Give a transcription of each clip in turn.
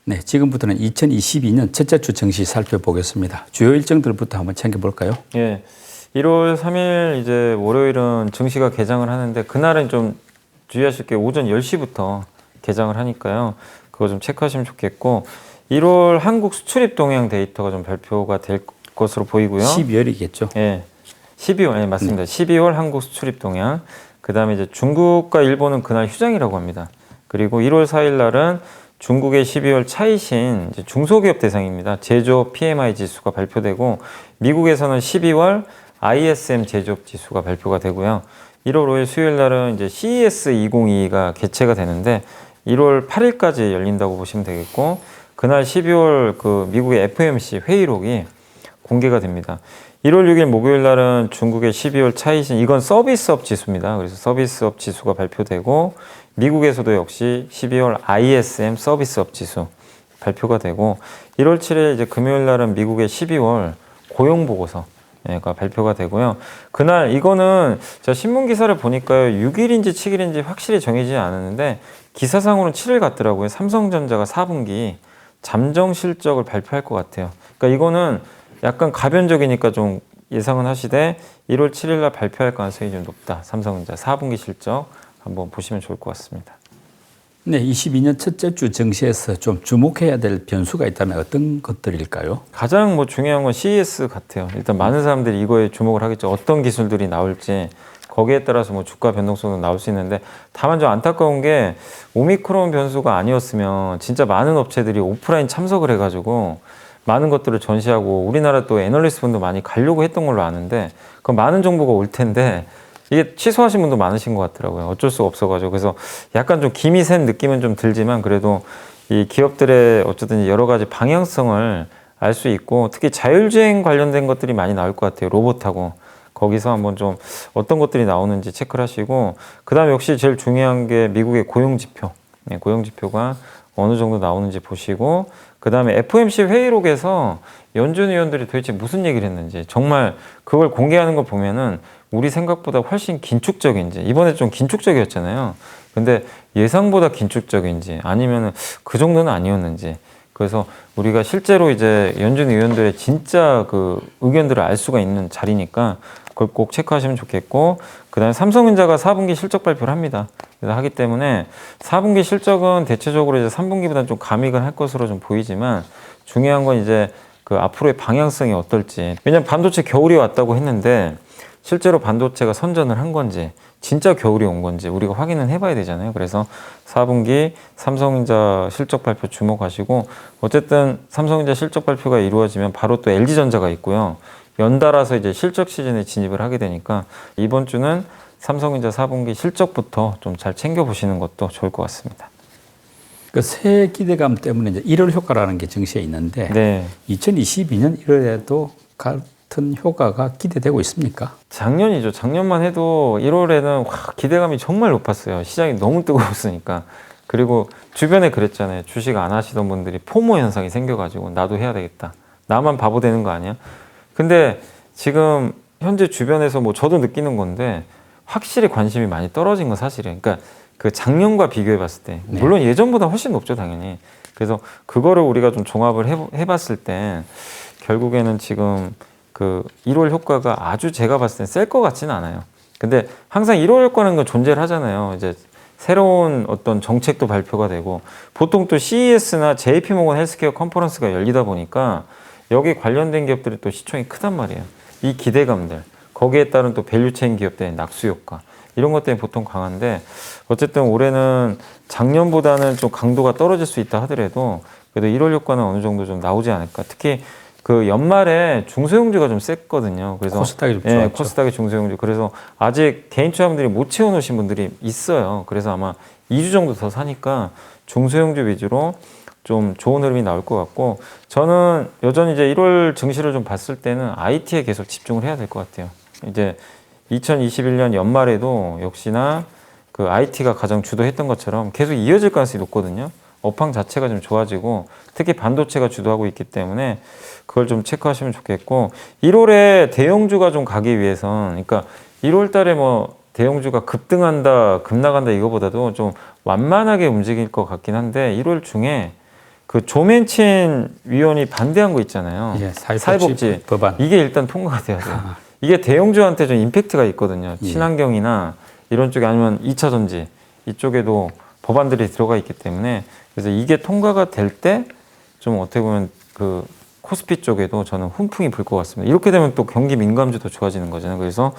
네, 지금부터는 2022년 첫째 주 증시 살펴보겠습니다. 주요 일정들부터 한번 챙겨볼까요? 예. 1월 3일 이제 월요일은 증시가 개장을 하는데 그날은 좀 주의하실 게 오전 10시부터 개장을 하니까요. 그거 좀 체크하시면 좋겠고 1월 한국 수출입 동향 데이터가 좀 발표가 될 것으로 보이고요. 12월이겠죠. 예. 12월, 예, 맞습니다. 12월 한국 수출입 동향. 그다음에 이제 중국과 일본은 그날 휴장이라고 합니다. 그리고 1월 4일 날은 중국의 12월 차이신 중소기업 대상입니다. 제조업 PMI 지수가 발표되고 미국에서는 12월 ISM 제조업 지수가 발표가 되고요. 1월 5일 수요일 날은 이제 CES 2022가 개최가 되는데 1월 8일까지 열린다고 보시면 되겠고 그날 12월 그 미국의 FOMC 회의록이 공개가 됩니다. 1월 6일 목요일 날은 중국의 12월 차이신 이건 서비스업 지수입니다. 그래서 서비스업 지수가 발표되고 미국에서도 역시 12월 ISM 서비스업 지수 발표가 되고 1월 7일 이제 금요일 날은 미국의 12월 고용 보고서가 발표가 되고요. 그날 이거는 제가 신문 기사를 보니까요. 6일인지 7일인지 확실히 정해지지 않았는데 기사상으로는 7일 같더라고요. 삼성전자가 4분기 잠정 실적을 발표할 것 같아요. 그러니까 이거는 약간 가변적이니까 좀 예상은 하시되 1월 7일 날 발표할 가능성이 좀 높다. 삼성전자 4분기 실적 한번 보시면 좋을 것 같습니다. 네, 22년 첫째 주 증시에서 좀 주목해야 될 변수가 있다면 어떤 것들일까요? 가장 뭐 중요한 건 CES 같아요. 일단 많은 사람들이 이거에 주목을 하겠죠. 어떤 기술들이 나올지 거기에 따라서 뭐 주가 변동성도 나올 수 있는데 다만 좀 안타까운 게 오미크론 변수가 아니었으면 진짜 많은 업체들이 오프라인 참석을 해가지고 많은 것들을 전시하고 우리나라 또 애널리스트 분도 많이 가려고 했던 걸로 아는데 그 많은 정보가 올 텐데 이게 취소하신 분도 많으신 것 같더라고요. 어쩔 수가 없어가지고. 그래서 약간 좀 김이 센 느낌은 좀 들지만 그래도 이 기업들의 어쨌든 여러 가지 방향성을 알 수 있고 특히 자율주행 관련된 것들이 많이 나올 것 같아요. 로봇하고. 거기서 한번 좀 어떤 것들이 나오는지 체크를 하시고 그 다음에 역시 제일 중요한 게 미국의 고용지표. 네, 고용지표가 어느 정도 나오는지 보시고 그 다음에 FOMC 회의록에서 연준 위원들이 도대체 무슨 얘기를 했는지 정말 그걸 공개하는 거 보면은 우리 생각보다 훨씬 긴축적인지 이번에 좀 긴축적이었잖아요. 근데 예상보다 긴축적인지 아니면은 그 정도는 아니었는지 그래서 우리가 실제로 이제 연준 위원들의 진짜 그 의견들을 알 수가 있는 자리니까 그걸 꼭 체크하시면 좋겠고 그 다음에 삼성전자가 4분기 실적 발표를 합니다. 그래서 하기 때문에 4분기 실적은 대체적으로 이제 3분기보다는 좀 감익을 할 것으로 좀 보이지만 중요한 건 이제 그 앞으로의 방향성이 어떨지 왜냐면 반도체 겨울이 왔다고 했는데 실제로 반도체가 선전을 한 건지 진짜 겨울이 온 건지 우리가 확인은 해봐야 되잖아요. 그래서 4분기 삼성전자 실적 발표 주목하시고 어쨌든 삼성전자 실적 발표가 이루어지면 바로 또 LG전자가 있고요. 연달아서 이제 실적 시즌에 진입을 하게 되니까 이번 주는 삼성전자 4분기 실적부터 좀 잘 챙겨보시는 것도 좋을 것 같습니다. 그 새 기대감 때문에 이제 1월 효과라는 게 증시에 있는데 네. 2022년 1월에도 같은 효과가 기대되고 있습니까? 작년이죠. 작년만 해도 1월에는 기대감이 정말 높았어요. 시장이 너무 뜨거웠으니까. 그리고 주변에 그랬잖아요. 주식 안 하시던 분들이 포모 현상이 생겨가지고 나도 해야 되겠다. 나만 바보 되는 거 아니야? 근데 지금 현재 주변에서 뭐 저도 느끼는 건데 확실히 관심이 많이 떨어진 건 사실이에요. 그러니까 그 작년과 비교해 봤을 때 물론 예전보다 훨씬 높죠 당연히. 그래서 그거를 우리가 좀 종합을 해봤을 때 결국에는 지금 그 1월 효과가 아주 제가 봤을 땐 셀 것 같지는 않아요. 근데 항상 1월 효과는 건 존재를 하잖아요. 이제 새로운 어떤 정책도 발표가 되고 보통 또 CES나 JP모건 헬스케어 컨퍼런스가 열리다 보니까 여기 관련된 기업들이 또 시총이 크단 말이에요. 이 기대감들 거기에 따른 또 밸류체인 기업들의 낙수 효과 이런 것 때문에 보통 강한데 어쨌든 올해는 작년보다는 좀 강도가 떨어질 수 있다 하더라도 그래도 1월 효과는 어느 정도 좀 나오지 않을까. 특히 그 연말에 중소형주가 좀 셌거든요. 그래서 코스닥이 좀 좋았죠. 코스닥의 중소형주. 그래서 아직 개인 투자분들이 못 채워놓으신 분들이 있어요. 그래서 아마 2주 정도 더 사니까 중소형주 위주로 좀 좋은 흐름이 나올 것 같고 저는 여전히 이제 1월 증시를 좀 봤을 때는 IT에 계속 집중을 해야 될 것 같아요. 이제 2021년 연말에도 역시나 그 IT가 가장 주도했던 것처럼 계속 이어질 가능성이 높거든요. 업황 자체가 좀 좋아지고 특히 반도체가 주도하고 있기 때문에 그걸 좀 체크하시면 좋겠고 1월에 대형주가 좀 가기 위해선 그러니까 1월 달에 뭐 대형주가 급등한다, 급락한다 이거보다도 좀 완만하게 움직일 것 같긴 한데 1월 중에 그 조맨친 위원이 반대한 거 있잖아요. 예, 사회복지 법안. 이게 일단 통과가 돼야 돼요. 이게 대형주한테 좀 임팩트가 있거든요. 예. 친환경이나 이런 쪽에 아니면 2차 전지 이쪽에도 법안들이 들어가 있기 때문에 그래서 이게 통과가 될 때 좀 어떻게 보면 그 코스피 쪽에도 저는 훈풍이 불 것 같습니다. 이렇게 되면 또 경기 민감주도 좋아지는 거잖아요. 그래서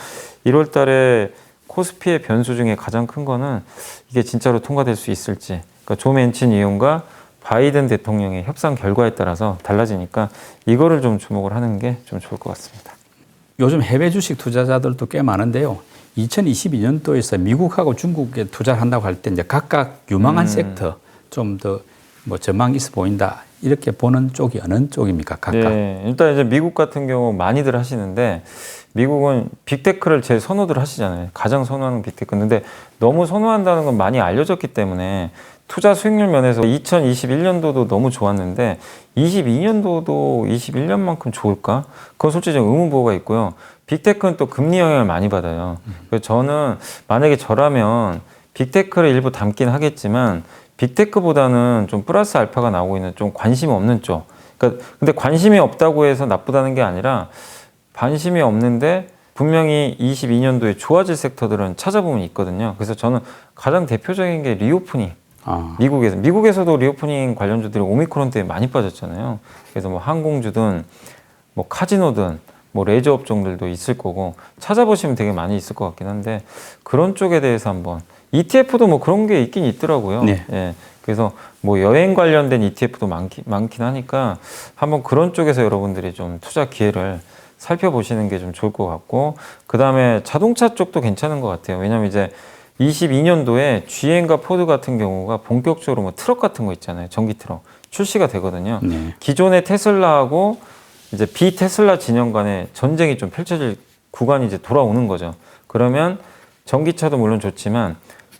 1월 달에 코스피의 변수 중에 가장 큰 거는 이게 진짜로 통과될 수 있을지. 그러니까 조 맨친 의원과 바이든 대통령의 협상 결과에 따라서 달라지니까 이거를 좀 주목을 하는 게 좀 좋을 것 같습니다. 요즘 해외 주식 투자자들도 꽤 많은데요. 2022년도에서 미국하고 중국에 투자를 한다고 할 때 이제 각각 유망한 섹터 좀 더 뭐 전망이 있어 보인다. 이렇게 보는 쪽이 어느 쪽입니까? 각각. 네, 일단 이제 미국 같은 경우 많이들 하시는데 미국은 빅테크를 제일 선호들 하시잖아요. 가장 선호하는 빅테크인데 너무 선호한다는 건 많이 알려졌기 때문에 투자 수익률 면에서 2021년도도 너무 좋았는데 22년도도 21년만큼 좋을까? 그건 솔직히 좀 의문부호가 있고요. 빅테크는 또 금리 영향을 많이 받아요. 그래서 저는 만약에 저라면 빅테크를 일부 담긴 하겠지만 빅테크보다는 좀 플러스 알파가 나오고 있는 좀 관심 없는 쪽. 그러니까 근데 관심이 없다고 해서 나쁘다는 게 아니라 관심이 없는데 분명히 22년도에 좋아질 섹터들은 찾아보면 있거든요. 그래서 저는 가장 대표적인 게 리오프닝. 미국에서도 리오프닝 관련주들이 오미크론 때문에 많이 빠졌잖아요. 그래서 뭐 항공주든 뭐 카지노든 뭐 레저 업종들도 있을 거고 찾아보시면 되게 많이 있을 것 같긴 한데 그런 쪽에 대해서 한번 ETF도 뭐 그런 게 있긴 있더라고요. 네. 예. 그래서 뭐 여행 관련된 ETF도 많긴 하니까 한번 그런 쪽에서 여러분들이 좀 투자 기회를 살펴보시는 게 좀 좋을 것 같고 그 다음에 자동차 쪽도 괜찮은 것 같아요. 왜냐면 이제 22년도에 GM과 포드 같은 경우가 본격적으로 뭐 트럭 같은 거 있잖아요. 전기 트럭 출시가 되거든요. 네. 기존의 테슬라하고 이제 비테슬라 진영 간의 전쟁이 좀 펼쳐질 구간이 이제 돌아오는 거죠. 그러면 전기차도 물론 좋지만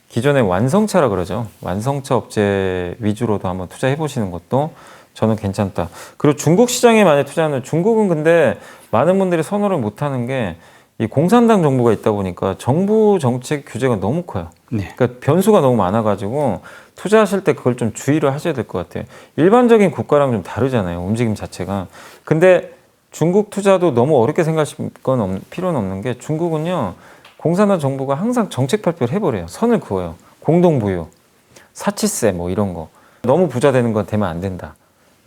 기존의 완성차라 그러죠. 완성차 업체 위주로도 한번 투자해 보시는 것도 저는 괜찮다. 그리고 중국 시장에 많이 투자하는 중국은 근데 많은 분들이 선호를 못 하는 게 이 공산당 정부가 있다 보니까 정부 정책 규제가 너무 커요. 네. 그러니까 변수가 너무 많아가지고 투자하실 때 그걸 좀 주의를 하셔야 될 것 같아요. 일반적인 국가랑 좀 다르잖아요. 움직임 자체가. 근데 중국 투자도 너무 어렵게 생각하실 건 필요는 없는 게 중국은요. 공산당 정부가 항상 정책 발표를 해버려요. 선을 그어요. 공동부유, 사치세 뭐 이런 거. 너무 부자 되는 건 되면 안 된다.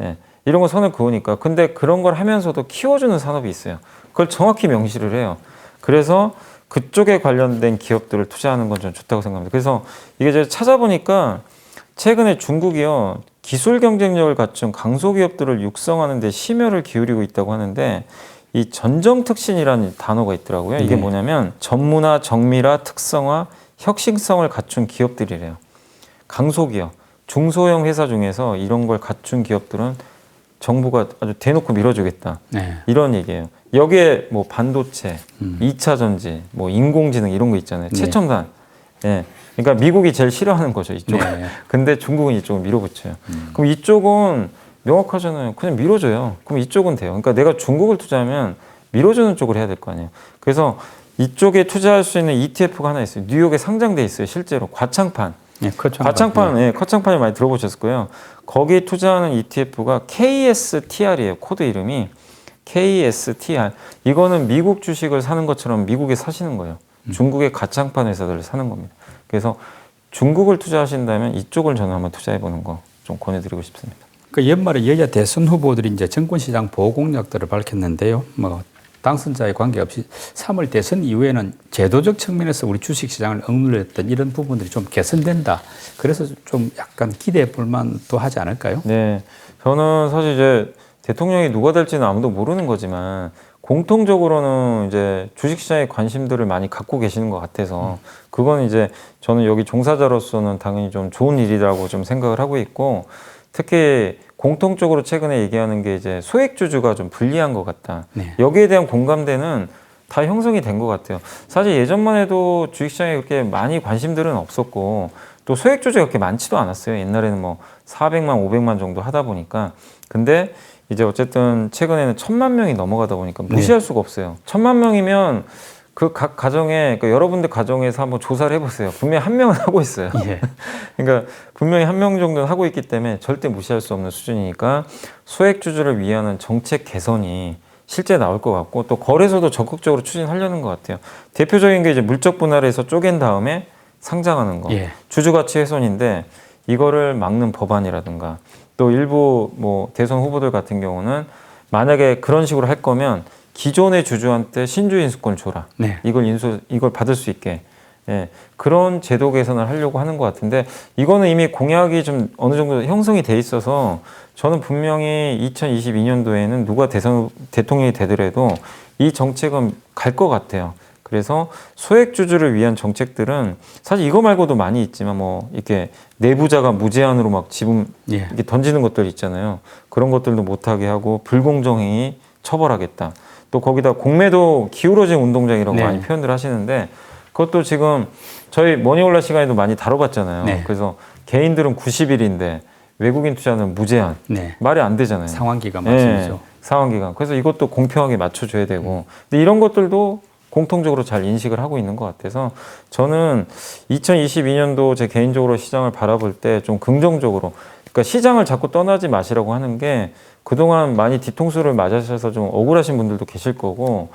예, 이런 거 선을 그으니까. 근데 그런 걸 하면서도 키워주는 산업이 있어요. 그걸 정확히 명시를 해요. 그래서 그쪽에 관련된 기업들을 투자하는 건 좀 좋다고 생각합니다. 그래서 이게 제가 찾아보니까 최근에 중국이요. 기술 경쟁력을 갖춘 강소기업들을 육성하는 데 심혈을 기울이고 있다고 하는데 이 전정특신이라는 단어가 있더라고요. 이게 네. 뭐냐면 전문화, 정밀화, 특성화, 혁신성을 갖춘 기업들이래요. 강소기업, 중소형 회사 중에서 이런 걸 갖춘 기업들은 정부가 아주 대놓고 밀어주겠다. 네. 이런 얘기예요. 여기에 뭐 반도체, 2차 전지, 뭐 인공지능 이런 거 있잖아요. 네. 최첨단. 예. 그러니까 미국이 제일 싫어하는 거죠, 이쪽은. 네. 근데 중국은 이쪽을 밀어붙여요. 그럼 이쪽은 명확하잖아요. 그냥 밀어줘요. 그럼 이쪽은 돼요. 그러니까 내가 중국을 투자하면 밀어주는 쪽을 해야 될 거 아니에요. 그래서 이쪽에 투자할 수 있는 ETF가 하나 있어요. 뉴욕에 상장돼 있어요. 실제로 과창판. 네, 과창판, 예, 커창판을 많이 들어보셨을 거예요. 거기에 투자하는 ETF가 KSTR이에요. 코드 이름이 KSTR. 이거는 미국 주식을 사는 것처럼 미국에 사시는 거예요. 중국의 가창판 회사들을 사는 겁니다. 그래서 중국을 투자하신다면 이쪽을 저는 한번 투자해 보는 거 좀 권해드리고 싶습니다. 그 연말에 여야 대선 후보들이 이제 정권시장 보호 공약들을 밝혔는데요. 뭐 당선자에 관계없이 3월 대선 이후에는 제도적 측면에서 우리 주식시장을 억눌렸던 이런 부분들이 좀 개선된다. 그래서 좀 약간 기대해 볼 만도 하지 않을까요? 네, 저는 사실 이제 대통령이 누가 될지는 아무도 모르는 거지만 공통적으로는 이제 주식시장에 관심들을 많이 갖고 계시는 것 같아서 그건 이제 저는 여기 종사자로서는 당연히 좀 좋은 일이라고 좀 생각을 하고 있고 특히 공통적으로 최근에 얘기하는 게 이제 소액주주가 좀 불리한 것 같다. 네. 여기에 대한 공감대는 다 형성이 된 것 같아요. 사실 예전만 해도 주식시장에 그렇게 많이 관심들은 없었고 또 소액주주가 그렇게 많지도 않았어요. 옛날에는 뭐 400만, 500만 정도 하다 보니까. 근데 이제 어쨌든 최근에는 1000만 명이 넘어가다 보니까 무시할 수가 없어요. 1000만 명이면 그 각 가정에 그러니까 여러분들 가정에서 한번 조사를 해보세요. 분명히 한 명은 하고 있어요. 예. 그러니까 분명히 한 명 정도는 하고 있기 때문에 절대 무시할 수 없는 수준이니까 소액주주를 위한 정책 개선이 실제 나올 것 같고 또 거래소도 적극적으로 추진하려는 것 같아요. 대표적인 게 이제 물적 분할해서 쪼갠 다음에 상장하는 거, 예. 주주가치 훼손인데 이거를 막는 법안이라든가 또 일부 뭐 대선 후보들 같은 경우는 만약에 그런 식으로 할 거면 기존의 주주한테 신주 인수권을 줘라. 네. 이걸 받을 수 있게. 예, 그런 제도 개선을 하려고 하는 것 같은데 이거는 이미 공약이 좀 어느 정도 형성이 돼 있어서 저는 분명히 2022년도에는 누가 대통령이 되더라도 이 정책은 갈 것 같아요. 그래서 소액주주를 위한 정책들은 사실 이거 말고도 많이 있지만 뭐 이렇게 내부자가 무제한으로 막 지분 예. 이렇게 던지는 것들 있잖아요. 그런 것들도 못하게 하고 불공정행위 처벌하겠다. 또 거기다 공매도 기울어진 운동장이라고 네. 많이 표현들 하시는데 그것도 지금 저희 머니올라 시간에도 많이 다뤄봤잖아요. 네. 그래서 개인들은 90일인데 외국인 투자는 무제한. 네. 말이 안 되잖아요. 상환기간 말씀이죠. 상환기간. 그래서 이것도 공평하게 맞춰줘야 되고. 근데 이런 것들도 공통적으로 잘 인식을 하고 있는 것 같아서 저는 2022년도 제 개인적으로 시장을 바라볼 때 좀 긍정적으로 그러니까 시장을 자꾸 떠나지 마시라고 하는 게 그동안 많이 뒤통수를 맞으셔서 좀 억울하신 분들도 계실 거고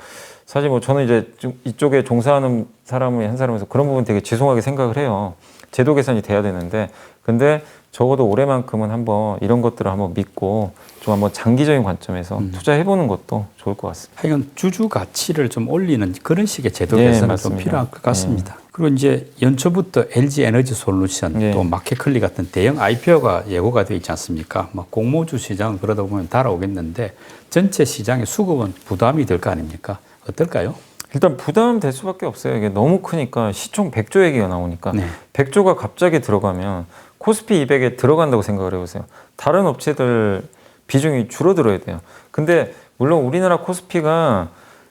사실 뭐 저는 이제 좀 이쪽에 종사하는 사람의 한 사람에서 그런 부분 되게 죄송하게 생각을 해요. 제도 개선이 돼야 되는데 근데 적어도 올해만큼은 한번 이런 것들을 한번 믿고 좀 한번 장기적인 관점에서 투자해보는 것도 좋을 것 같습니다. 하여간 주주 가치를 좀 올리는 그런 식의 제도 네, 개선이 좀 맞습니다. 필요할 것 같습니다. 그리고 이제 연초부터 LG 에너지 솔루션 네. 또 마켓클리 같은 대형 IPO가 예고가 되어 있지 않습니까? 막 공모주 시장은 그러다 보면 달아오겠는데 전체 시장의 수급은 부담이 될 거 아닙니까? 어떨까요? 일단 부담될 수밖에 없어요. 이게 너무 크니까 시총 100조 얘기가 나오니까 네. 100조가 갑자기 들어가면 코스피 200에 들어간다고 생각을 해보세요. 다른 업체들 비중이 줄어들어야 돼요. 근데 물론 우리나라 코스피가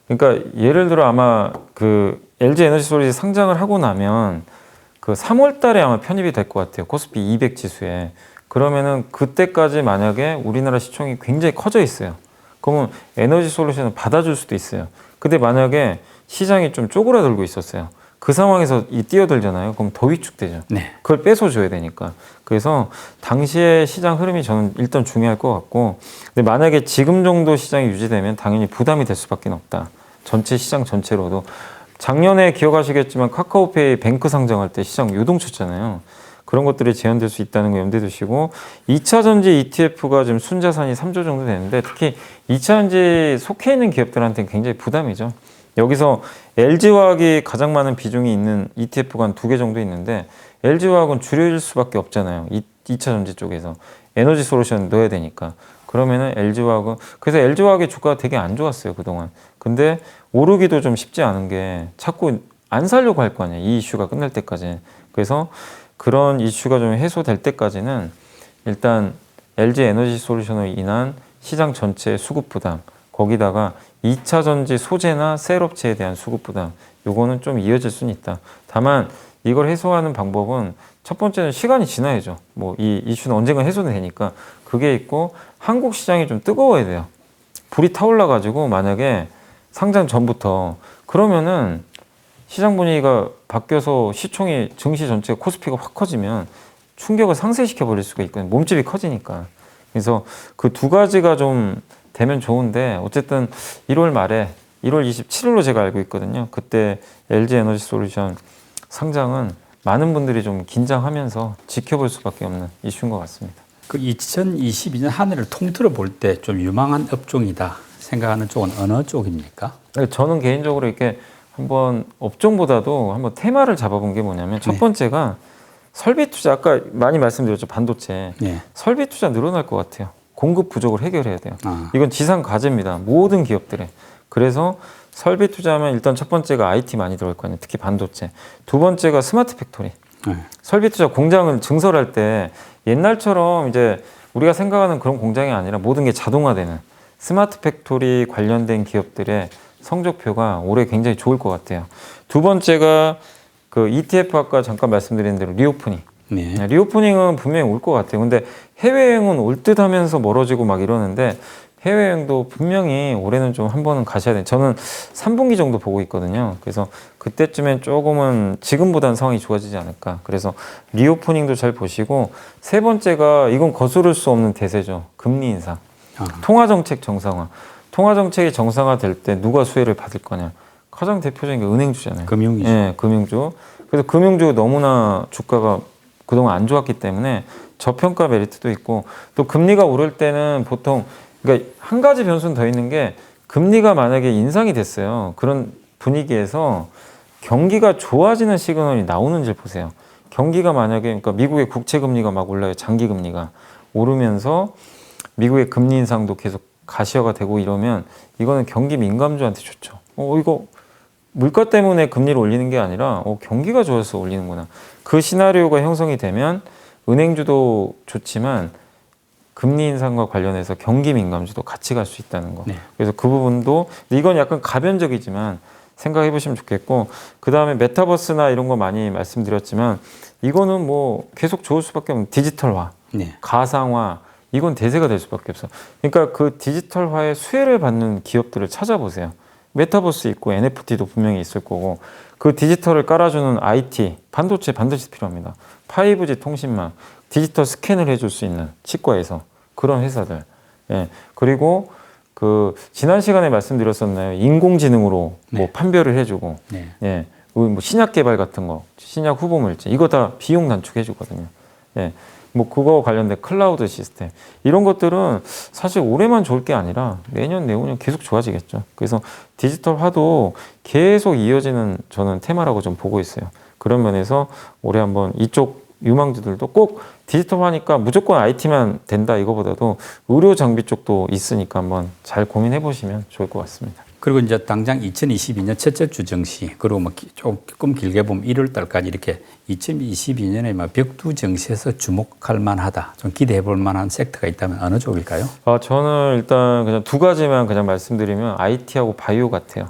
그러니까 예를 들어 아마 그 LG 에너지솔루션이 상장을 하고 나면 그 3월 달에 아마 편입이 될 것 같아요. 코스피 200 지수에. 그러면은 그때까지 만약에 우리나라 시총이 굉장히 커져 있어요. 그러면 에너지 솔루션을 받아줄 수도 있어요. 근데 만약에 시장이 좀 쪼그라들고 있었어요. 그 상황에서 뛰어들잖아요. 그럼 더 위축되죠. 네. 그걸 뺏어줘야 되니까. 그래서 당시의 시장 흐름이 저는 일단 중요할 것 같고, 근데 만약에 지금 정도 시장이 유지되면 당연히 부담이 될 수밖에 없다. 전체 시장 전체로도. 작년에 기억하시겠지만 카카오페이 뱅크 상장할 때 시장 요동쳤잖아요. 그런 것들이 제한될 수 있다는 거 염두에 두시고 2차 전지 ETF가 지금 순자산이 3조 정도 되는데 특히 2차 전지 속해 있는 기업들한테는 굉장히 부담이죠. 여기서 LG화학이 가장 많은 비중이 있는 ETF가 한 2개 정도 있는데 LG화학은 줄일 수밖에 없잖아요. 2차 전지 쪽에서 에너지 솔루션 넣어야 되니까. 그러면은 LG화학은 그래서 LG화학의 주가가 되게 안 좋았어요 그동안. 근데 오르기도 좀 쉽지 않은 게 자꾸 안 살려고 할 거 아니에요. 이 이슈가 끝날 때까지. 그래서 그런 이슈가 좀 해소될 때까지는 일단 LG 에너지 솔루션으로 인한 시장 전체의 수급 부담, 거기다가 2차 전지 소재나 셀업체에 대한 수급 부담, 요거는 좀 이어질 수는 있다. 다만 이걸 해소하는 방법은 첫 번째는 시간이 지나야죠. 뭐 이 이슈는 언젠가 해소는 되니까 그게 있고 한국 시장이 좀 뜨거워야 돼요. 불이 타올라 가지고 만약에 상장 전부터 그러면은 시장 분위기가 바뀌어서 시총이 증시 전체가 코스피가 확 커지면 충격을 상쇄시켜 버릴 수가 있거든요. 몸집이 커지니까. 그래서 그 두 가지가 좀 되면 좋은데 어쨌든 1월 말에 1월 27일로 제가 알고 있거든요. 그때 LG 에너지 솔루션 상장은 많은 분들이 좀 긴장하면서 지켜볼 수밖에 없는 이슈인 것 같습니다. 그 2022년 한 해를 통틀어 볼 때 좀 유망한 업종이다 생각하는 쪽은 어느 쪽입니까? 저는 개인적으로 이렇게 한번 업종보다도 한번 테마를 잡아본 게 뭐냐면 첫 번째가 설비 투자, 아까 많이 말씀드렸죠. 반도체. 네. 설비 투자 늘어날 것 같아요. 공급 부족을 해결해야 돼요. 아. 이건 지상 과제입니다. 모든 기업들의. 그래서 설비 투자하면 일단 첫 번째가 IT 많이 들어갈 거 아니에요. 특히 반도체. 두 번째가 스마트 팩토리. 네. 설비 투자 공장을 증설할 때 옛날처럼 이제 우리가 생각하는 그런 공장이 아니라 모든 게 자동화되는 스마트 팩토리 관련된 기업들의 성적표가 올해 굉장히 좋을 것 같아요. 두 번째가 그 ETF 아까 잠깐 말씀드린 대로 리오프닝. 네. 리오프닝은 분명히 올 것 같아요. 근데 해외여행은 올 듯 하면서 멀어지고 막 이러는데 해외여행도 분명히 올해는 좀 한 번은 가셔야 돼요. 저는 3분기 정도 보고 있거든요. 그래서 그때쯤엔 조금은 지금보다는 상황이 좋아지지 않을까. 그래서 리오프닝도 잘 보시고, 세 번째가 이건 거스를 수 없는 대세죠. 금리 인상. 통화정책 정상화. 통화정책이 정상화될 때 누가 수혜를 받을 거냐. 가장 대표적인 게 은행주잖아요. 금융이죠. 예, 금융주. 그래서 금융주 너무나 주가가 그동안 안 좋았기 때문에 저평가 메리트도 있고, 또 금리가 오를 때는 보통, 그러니까 한 가지 변수는 더 있는 게, 금리가 만약에 인상이 됐어요. 그런 분위기에서 경기가 좋아지는 시그널이 나오는지 보세요. 경기가 만약에, 그러니까 미국의 국채 금리가 막 올라요. 장기 금리가 오르면서 미국의 금리 인상도 계속 가시화가 되고 이러면 이거는 경기 민감주한테 좋죠. 이거 물가 때문에 금리를 올리는 게 아니라 경기가 좋아서 올리는구나. 그 시나리오가 형성이 되면 은행주도 좋지만 금리 인상과 관련해서 경기 민감주도 같이 갈 수 있다는 거. 네. 그래서 그 부분도, 이건 약간 가변적이지만 생각해 보시면 좋겠고, 그 다음에 메타버스나 이런 거 많이 말씀드렸지만 이거는 뭐 계속 좋을 수밖에 없는 디지털화, 네. 가상화, 이건 대세가 될 수밖에 없어. 그러니까 그 디지털화의 수혜를 받는 기업들을 찾아보세요. 메타버스 있고 NFT도 분명히 있을 거고, 그 디지털을 깔아주는 IT, 반도체 반드시 필요합니다. 5G 통신망, 디지털 스캔을 해줄 수 있는 치과에서 그런 회사들. 예. 그리고 그 지난 시간에 말씀드렸었나요? 인공지능으로 뭐 네. 판별을 해주고, 네. 예. 뭐 신약 개발 같은 거, 신약 후보물질, 이거 다 비용 단축해주거든요. 예. 뭐 그거 관련된 클라우드 시스템, 이런 것들은 사실 올해만 좋을 게 아니라 내년 내후년 계속 좋아지겠죠. 그래서 디지털화도 계속 이어지는 저는 테마라고 좀 보고 있어요. 그런 면에서 올해 한번 이쪽 유망주들도 꼭 디지털화니까 무조건 IT만 된다 이거보다도 의료 장비 쪽도 있으니까 한번 잘 고민해 보시면 좋을 것 같습니다. 그리고 이제 당장 2022년 첫째 주 증시, 그리고 뭐 조금 길게 보면 1월 달까지 이렇게 2022년에 막 벽두 증시에서 주목할 만하다, 좀 기대해 볼 만한 섹터가 있다면 어느 쪽일까요? 저는 일단 그냥 두 가지만 그냥 말씀드리면 IT하고 바이오 같아요.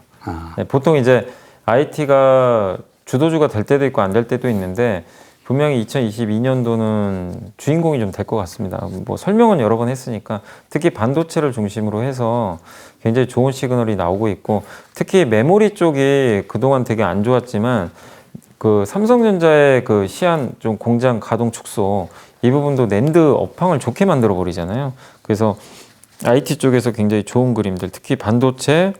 네, 보통 이제 IT가 주도주가 될 때도 있고 안 될 때도 있는데, 분명히 2022년도는 주인공이 좀 될 것 같습니다. 뭐 설명은 여러 번 했으니까, 특히 반도체를 중심으로 해서 굉장히 좋은 시그널이 나오고 있고, 특히 메모리 쪽이 그동안 되게 안 좋았지만 그 삼성전자의 그 시안 좀 공장 가동 축소, 이 부분도 낸드 업황을 좋게 만들어 버리잖아요. 그래서 IT 쪽에서 굉장히 좋은 그림들, 특히 반도체,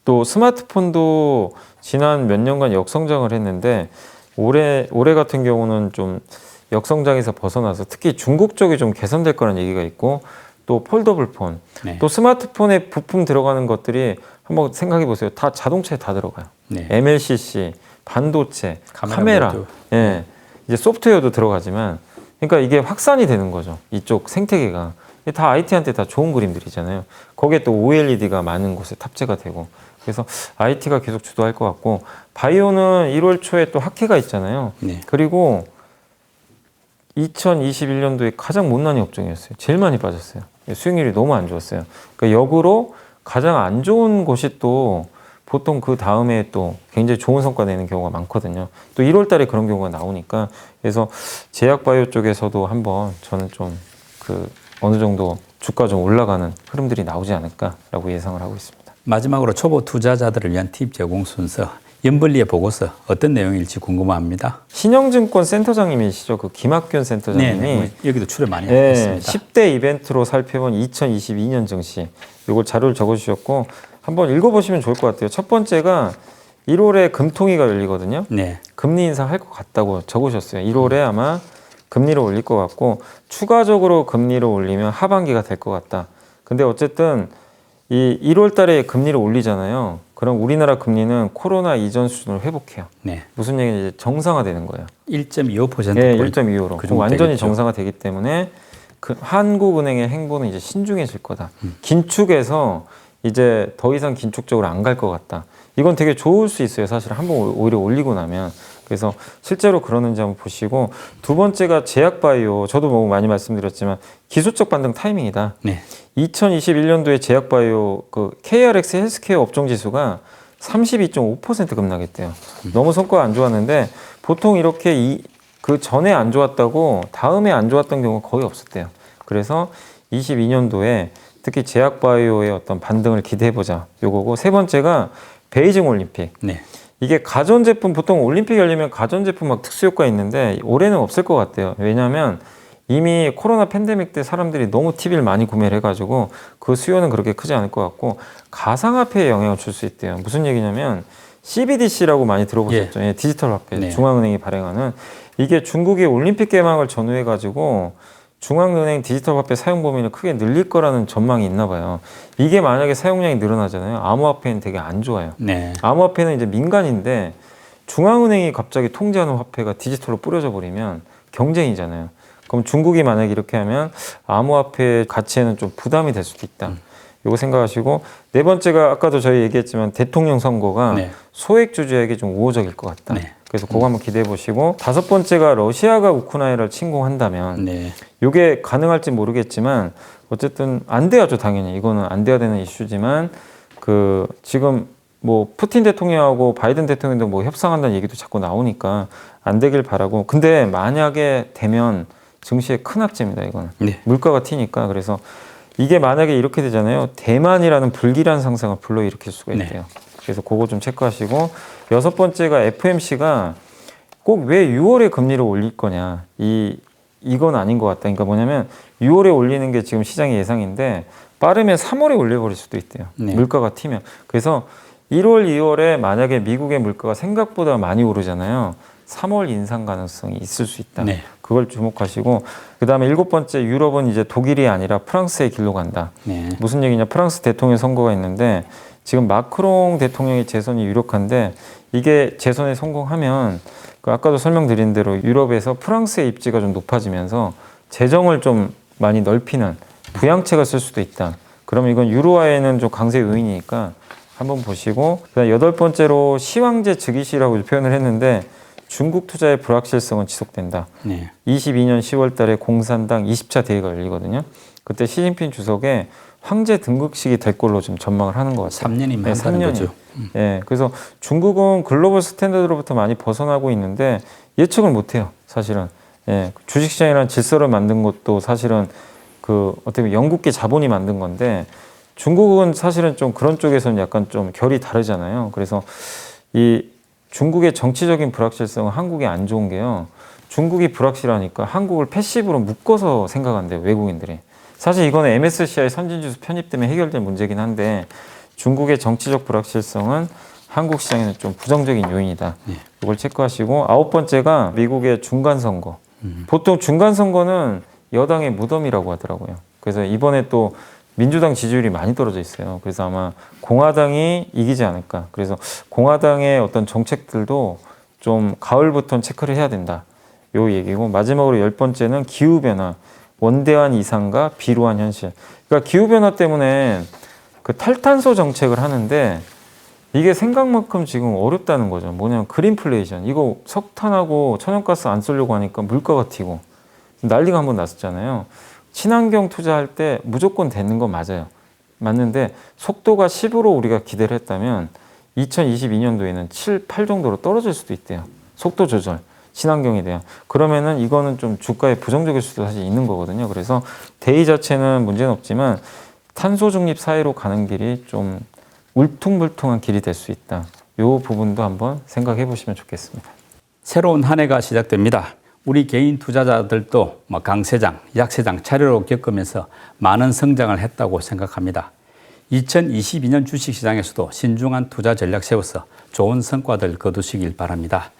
또 스마트폰도 지난 몇 년간 역성장을 했는데 올해 같은 경우는 좀 역성장에서 벗어나서 특히 중국 쪽이 좀 개선될 거라는 얘기가 있고, 또 폴더블 폰, 네. 또 스마트폰에 부품 들어가는 것들이 한번 생각해 보세요. 다 자동차에 다 들어가요. 네. MLCC, 반도체, 카메라, 모두. 예, 이제 소프트웨어도 들어가지만, 그러니까 이게 확산이 되는 거죠. 이쪽 생태계가 다 IT한테 다 좋은 그림들이잖아요. 거기에 또 OLED가 많은 곳에 탑재가 되고, 그래서 IT가 계속 주도할 것 같고, 바이오는 1월 초에 또 학회가 있잖아요. 네. 그리고 2021년도에 가장 못난이 업종이었어요. 제일 많이 빠졌어요. 수익률이 너무 안 좋았어요. 그러니까 역으로 가장 안 좋은 곳이 또 보통 그 다음에 또 굉장히 좋은 성과 내는 경우가 많거든요. 또 1월 달에 그런 경우가 나오니까, 그래서 제약 바이오 쪽에서도 한번 저는 좀 그 어느 정도 주가 좀 올라가는 흐름들이 나오지 않을까라고 예상을 하고 있습니다. 마지막으로 초보 투자자들을 위한 팁 제공 순서, 연벌리의 보고서 어떤 내용일지 궁금합니다. 신영증권 센터장님이시죠. 그 김학균 센터장님이 네, 여기도 출연 많이 네, 했습니다. 10대 이벤트로 살펴본 2022년 증시, 이걸 자료를 적어주셨고 한번 읽어보시면 좋을 것 같아요. 첫 번째가 1월에 금통위가 열리거든요. 네. 금리 인상할 것 같다고 적으셨어요. 1월에 아마 금리를 올릴 것 같고, 추가적으로 금리를 올리면 하반기가 될 것 같다. 근데 어쨌든 이 1월 달에 금리를 올리잖아요. 그럼 우리나라 금리는 코로나 이전 수준을 회복해요. 네. 무슨 얘기냐면 이제 정상화되는 거예요. 1.25%. 네, 1.25로. 그 정도 완전히 되겠죠. 정상화되기 때문에 그 한국은행의 행보는 이제 신중해질 거다. 긴축에서 이제 더 이상 긴축적으로 안 갈 것 같다. 이건 되게 좋을 수 있어요. 사실 한번 오히려 올리고 나면. 그래서 실제로 그러는지 한번 보시고, 두 번째가 제약바이오. 저도 뭐 많이 말씀드렸지만 기술적 반등 타이밍이다. 네. 2021년도에 제약바이오 그 KRX 헬스케어 업종 지수가 32.5% 급락했대요. 너무 성과가 안 좋았는데, 보통 이렇게 그 전에 안 좋았다고 다음에 안 좋았던 경우가 거의 없었대요. 그래서 22년도에 특히 제약바이오의 어떤 반등을 기대해보자 요거고, 세 번째가 베이징 올림픽. 네. 이게 가전제품, 보통 올림픽 열리면 가전제품 막 특수효과 있는데 올해는 없을 것 같아요. 왜냐하면 이미 코로나 팬데믹 때 사람들이 너무 TV를 많이 구매를 해가지고 그 수요는 그렇게 크지 않을 것 같고, 가상화폐에 영향을 줄 수 있대요. 무슨 얘기냐면 CBDC라고 많이 들어보셨죠? 예, 디지털 화폐, 네. 중앙은행이 발행하는. 이게 중국이 올림픽 개막을 전후해가지고 중앙은행 디지털 화폐 사용 범위를 크게 늘릴 거라는 전망이 있나 봐요. 이게 만약에 사용량이 늘어나잖아요. 암호화폐는 되게 안 좋아요. 네. 암호화폐는 이제 민간인데 중앙은행이 갑자기 통제하는 화폐가 디지털로 뿌려져 버리면 경쟁이잖아요. 그럼 중국이 만약에 이렇게 하면 암호화폐 가치에는 좀 부담이 될 수도 있다. 요거 생각하시고, 네 번째가 아까도 저희 얘기했지만 대통령 선거가 네. 소액주주에게 좀 우호적일 것 같다. 네. 그래서 그거 한번 기대해 보시고, 다섯 번째가 러시아가 우크라이나를 침공한다면 네. 이게 가능할지 모르겠지만 어쨌든 안 돼야죠. 당연히 이거는 안 돼야 되는 이슈지만, 그 지금 뭐 푸틴 대통령하고 바이든 대통령도 뭐 협상한다는 얘기도 자꾸 나오니까 안 되길 바라고. 근데 만약에 되면 증시에 큰 악재입니다. 이거는 네. 물가가 튀니까. 그래서 이게 만약에 이렇게 되잖아요. 대만이라는 불길한 상승을 불러일으킬 수가 있대요. 그래서 그거 좀 체크하시고, 여섯 번째가 FOMC가 꼭 왜 6월에 금리를 올릴 거냐, 이건 아닌 것 같다. 그러니까 뭐냐면 6월에 올리는 게 지금 시장의 예상인데 빠르면 3월에 올려버릴 수도 있대요. 네. 물가가 튀면. 그래서 1월, 2월에 만약에 미국의 물가가 생각보다 많이 오르잖아요. 3월 인상 가능성이 있을 수 있다. 네. 그걸 주목하시고, 그 다음에 일곱 번째, 유럽은 이제 독일이 아니라 프랑스의 길로 간다. 네. 무슨 얘기냐, 프랑스 대통령 선거가 있는데 지금 마크롱 대통령의 재선이 유력한데, 이게 재선에 성공하면 그 아까도 설명드린 대로 유럽에서 프랑스의 입지가 좀 높아지면서 재정을 좀 많이 넓히는 부양책을 쓸 수도 있다. 그러면 이건 유로화에는 좀 강세 요인이니까 한번 보시고, 그다음 여덟 번째로 시황제 즉위시라고 표현을 했는데 중국 투자의 불확실성은 지속된다. 네. 22년 10월 달에 공산당 20차 대회가 열리거든요. 그때 시진핑 주석의 황제 등극식이 될 걸로 좀 전망을 하는 것 같아요. 3년이면 네, 한다는 3년이요. 거죠. 예, 그래서 중국은 글로벌 스탠다드로부터 많이 벗어나고 있는데 예측을 못해요, 사실은. 예, 주식시장이라는 질서를 만든 것도 사실은 그 어떻게 보면 영국계 자본이 만든 건데, 중국은 사실은 좀 그런 쪽에서는 약간 좀 결이 다르잖아요. 그래서 이 중국의 정치적인 불확실성은 한국에 안 좋은 게요. 중국이 불확실하니까 한국을 패시브로 묶어서 생각한대요, 외국인들이. 사실 이거는 MSCI 선진지수 편입 때문에 해결된 문제긴 한데, 중국의 정치적 불확실성은 한국 시장에는 좀 부정적인 요인이다. 이걸 체크하시고, 아홉 번째가 미국의 중간선거. 보통 중간선거는 여당의 무덤이라고 하더라고요. 그래서 이번에 또 민주당 지지율이 많이 떨어져 있어요. 그래서 아마 공화당이 이기지 않을까. 그래서 공화당의 어떤 정책들도 좀 가을부터는 체크를 해야 된다. 요 얘기고, 마지막으로 열 번째는 기후변화. 원대한 이상과 비루한 현실. 그러니까 기후변화 때문에 그 탈탄소 정책을 하는데 이게 생각만큼 지금 어렵다는 거죠. 뭐냐면 그린플레이션. 이거 석탄하고 천연가스 안 쓰려고 하니까 물가가 튀고 난리가 한번 났었잖아요. 친환경 투자할 때 무조건 되는 건 맞아요. 맞는데 속도가 10으로 우리가 기대를 했다면 2022년도에는 7, 8 정도로 떨어질 수도 있대요. 속도 조절. 친환경에 대한. 그러면은 이거는 좀 주가에 부정적일 수도 사실 있는 거거든요. 그래서 대의 자체는 문제는 없지만 탄소 중립 사회로 가는 길이 좀 울퉁불퉁한 길이 될 수 있다. 이 부분도 한번 생각해 보시면 좋겠습니다. 새로운 한 해가 시작됩니다. 우리 개인 투자자들도 강세장, 약세장 차례로 겪으면서 많은 성장을 했다고 생각합니다. 2022년 주식시장에서도 신중한 투자 전략 세워서 좋은 성과들 거두시길 바랍니다.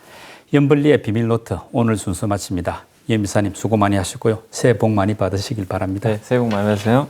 연블리의 비밀노트 오늘 순서 마칩니다. 예 미사님 수고 많이 하셨고요. 새해 복 많이 받으시길 바랍니다. 네, 새해 복 많이 받으세요.